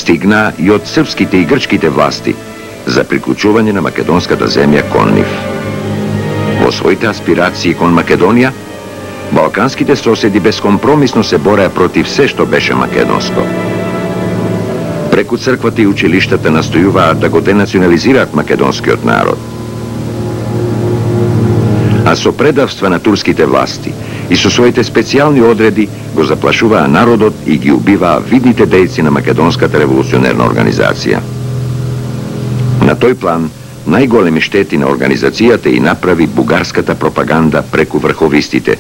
стигнаа и од српските и грчките власти за приклучување на македонската земја кон нив. Во своите аспирации кон Македонија, балканските соседи бескомпромисно се бореа против се што беше македонско. Преку црквата и училиштата настојуваат да го денационализираат македонскиот народ. А со предавства на турските власти и со своите специјални одреди го заплашуваа народот и ги убиваа видните дејци на македонската револуционерна организација. На тој план, најголеми штети на организацијата и направи бугарската пропаганда преку врховистите.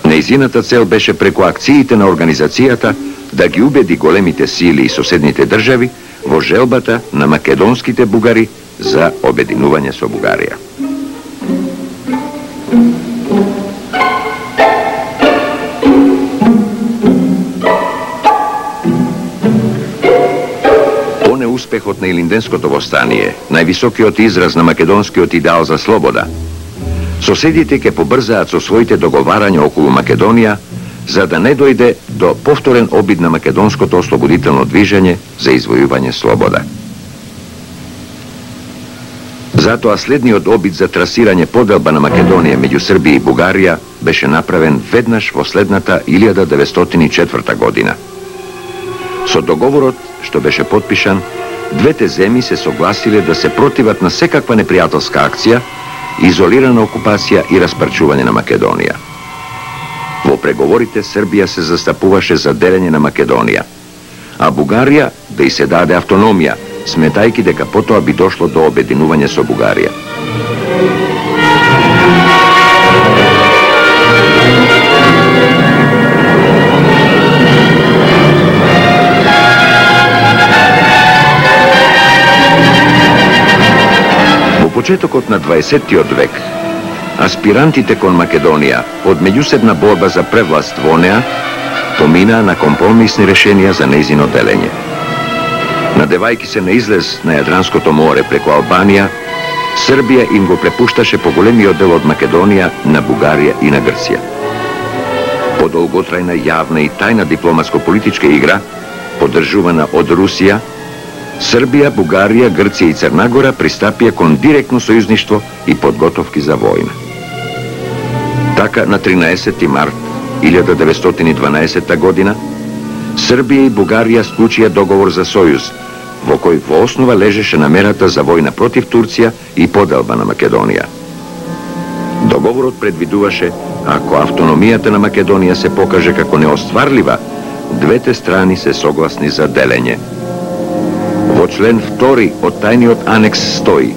Нејзината цел беше преку акциите на организацијата да ги убеди големите сили и соседните држави во желбата на македонските бугари за обединување со Бугарија. По неуспехот на Илинденското востание, највисокиот израз на македонскиот идеал за слобода, соседите ќе побрзаат со своите договарања околу Македонија, за да не дојде до повторен обид на македонското ослободително движење за извојување слобода. Затоа следниот обид за трасирање поделба на Македонија меѓу Србија и Бугарија беше направен веднаш во следната 1904 година. Со договорот што беше потпишан, двете земји се согласиле да се противат на секаква непријателска акција, изолирана окупација и распарчување на Македонија. Во преговорите Србија се застапуваше за делење на Македонија, а Бугарија да и се даде автономија, сметајки дека потоа би дошло до обединување со Бугарија. Во почетокот на 20-тиот век, аспирантите кон Македонија од меѓусебна борба за превласт во неа поминаа на компромисни решенија за нејзино делење. Надевајки се на излез на Јадранското море преку Албанија, Србија им го препушташе поголемиот дел од Македонија на Бугарија и на Грција. По долготрајна јавна и тајна дипломатско-политичка игра, поддржувана од Русија, Србија, Бугарија, Грција и Црна Гора пристапија кон директно сојузништво и подготовки за војна. Така, на 13. март 1912 година, Србија и Бугарија склучија договор за сојуз, во кој во основа лежеше намерата за војна против Турција и поделба на Македонија. Договорот предвидуваше, ако автономијата на Македонија се покаже како неостварлива, двете страни се согласни за делење. Во член 2 од тајниот анекс стои: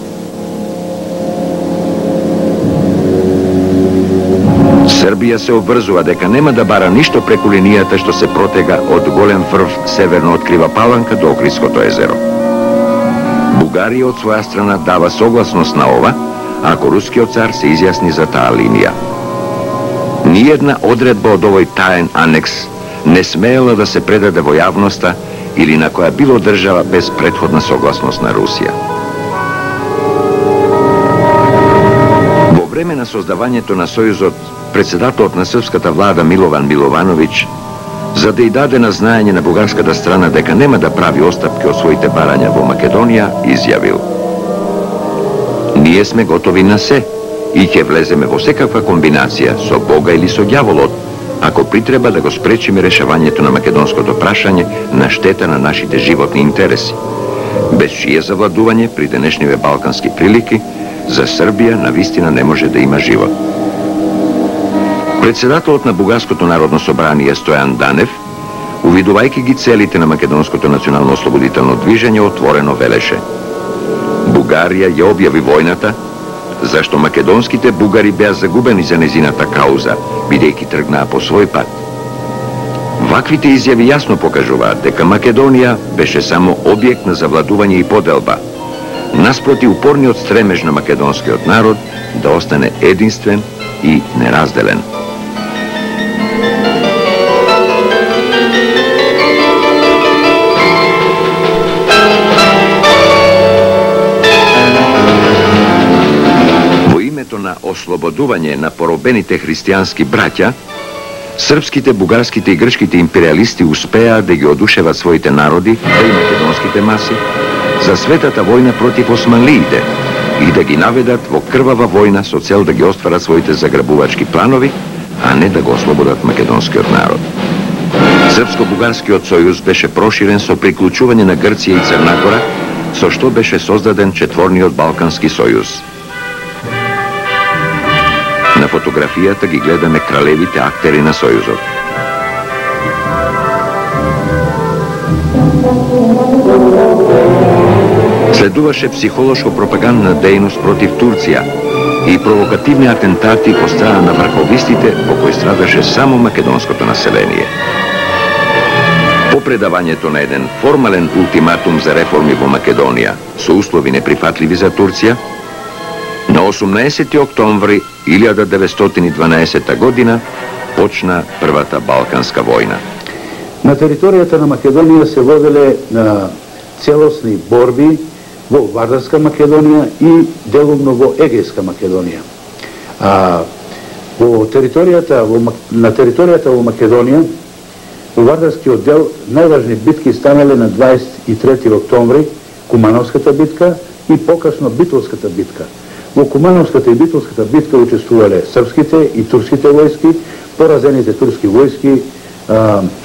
Србија се обврзува дека нема да бара ништо преку линијата што се протега од Голем врв северно од Крива Паланка до Охридското езеро. Бугарија од своја страна дава согласност на ова, ако рускиот цар се изјасни за таа линија. Ниедна одредба од овој таен анекс не смеела да се предаде во јавноста или на која било држава без претходна согласност на Русија. Во време на создавањето на Сојузот, председателот на српската влада Милован Миловановиќ, за да и даде на знаење на бугарската страна дека нема да прави остапки од своите барања во Македонија, изјавил: Ние сме готови на се и ќе влеземе во секаква комбинација со Бога или со ѓаволот, ако притреба да го спречиме решавањето на македонското прашање на штета на нашите животни интереси, без чие завладување при денешниве балкански прилики за Србија навистина не може да има живот. Председателот на Бугарското народно собрание Стојан Данев, увидувајќи ги целите на македонското национално ослободително движење, отворено велеше: Бугарија ја објави војната, зашто македонските бугари беа загубени за незината кауза, бидејќи тргнаа по свој пат. Ваквите изјави јасно покажуваат дека Македонија беше само објект на завладување и поделба, наспроти упорниот стремеж на македонскиот народ да остане единствен и неразделен. На ослободување на поробените христијански браќа, Српските, бугарските и грчките империалисти успеа да ги одушеват своите народи, да и македонските маси, за светата војна против османлиите и да ги наведат во крвава војна со цел да ги остварат своите заграбувачки планови, а не да го ослободат македонскиот народ. Српско-бугарскиот сојуз беше проширен со приклучување на Грција и Црна Гора, со што беше создаден четворниот Балкански сојуз. На фотографијата ги гледаме кралевите актери на сојузот. Следуваше психолошко-пропагандна дејност против Турција и провокативни атентати од страна на врховистите, во кои страдаше само македонското население. По предавањето на еден формален ултиматум за реформи во Македонија, со услови неприфатливи за Турција, на 18 октомври 1912 година почна првата Балканска војна. На територијата на Македонија се воделе целосни борби во Вардарска Македонија и делумно во Егејска Македонија. На територијата во Македонија, во Вардарскиот дел, најважни битки станале на 23 октомври, Кумановската битка и покасно Битолската битка. Во Кумановската и Битолската битка учествувале српските и турските војски. Поразените турски војски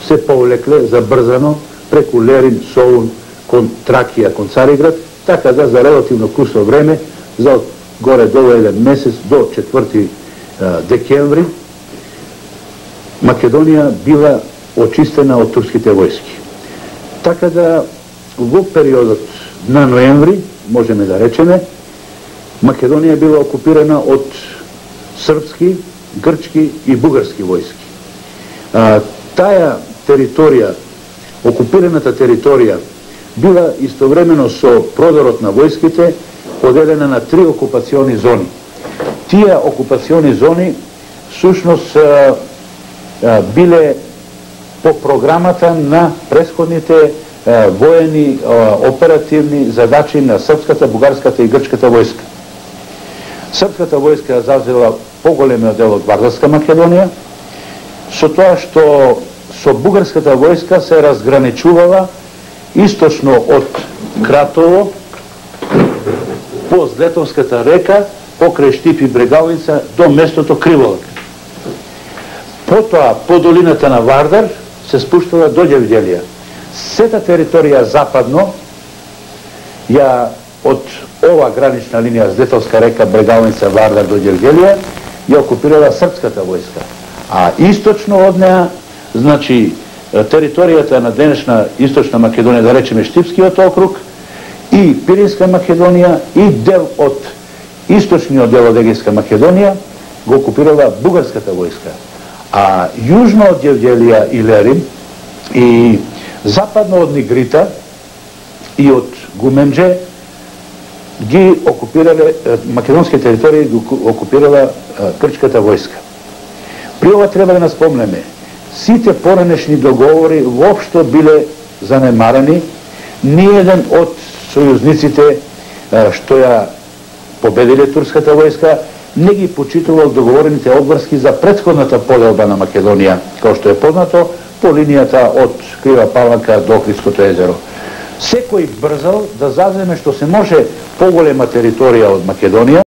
се повлекле забрзано преку Лерин, Солун, кон Тракија, кон Цариград, така да за релативно кусно време, за горе-долу еден месец до 4 декември, Македонија била очистена од турските војски. Така да во периодот на ноември, можеме да речеме, Македонија била окупирана од српски, грчки и бугарски војски. Таа територија, окупираната територија, била истовремено со продорот на војските поделена на 3 окупациони зони. Тие окупациони зони сушност биле по програмата на претходните воени оперативни задачи на српската, бугарската и грчката војска. Српската војска зазела поголемиот дел од Вардарска Македонија, со тоа што со бугарската војска се разграничувала источно од Кратово, по Злетовската река, покрај Штип и Брегалница до местото Криволак. Потоа, по долината на Вардар, се спуштала до Ѓевѓелија. Сета територија западно, од ова гранична линија Злетовска река, Брегалница, Вардар до Ѓевѓелија, ја окупирала српската војска. А источно од неа, значи, територијата на денешна Источна Македонија, да речеме Штипскиот округ, и Пиринска Македонија, и дел од источниот дел од Егејска Македонија, го окупирала бугарската војска. А јужно од Ѓевѓелија и Лерин, и западно од Нигрита и од Гуменџе, ги окупирале, македонски територии ги окупирала грчката војска. При ова треба да нас спомнеме, сите поранешни договори воопшто биле занемарени, ниеден од сојузниците што ја победиле турската војска не ги почитувал договорените одврски за претходната поделба на Македонија, како што е познато, по линијата од Крива Паланка до Охридското езеро. Секој брзал да заземе што се може поголема територија од Македонија,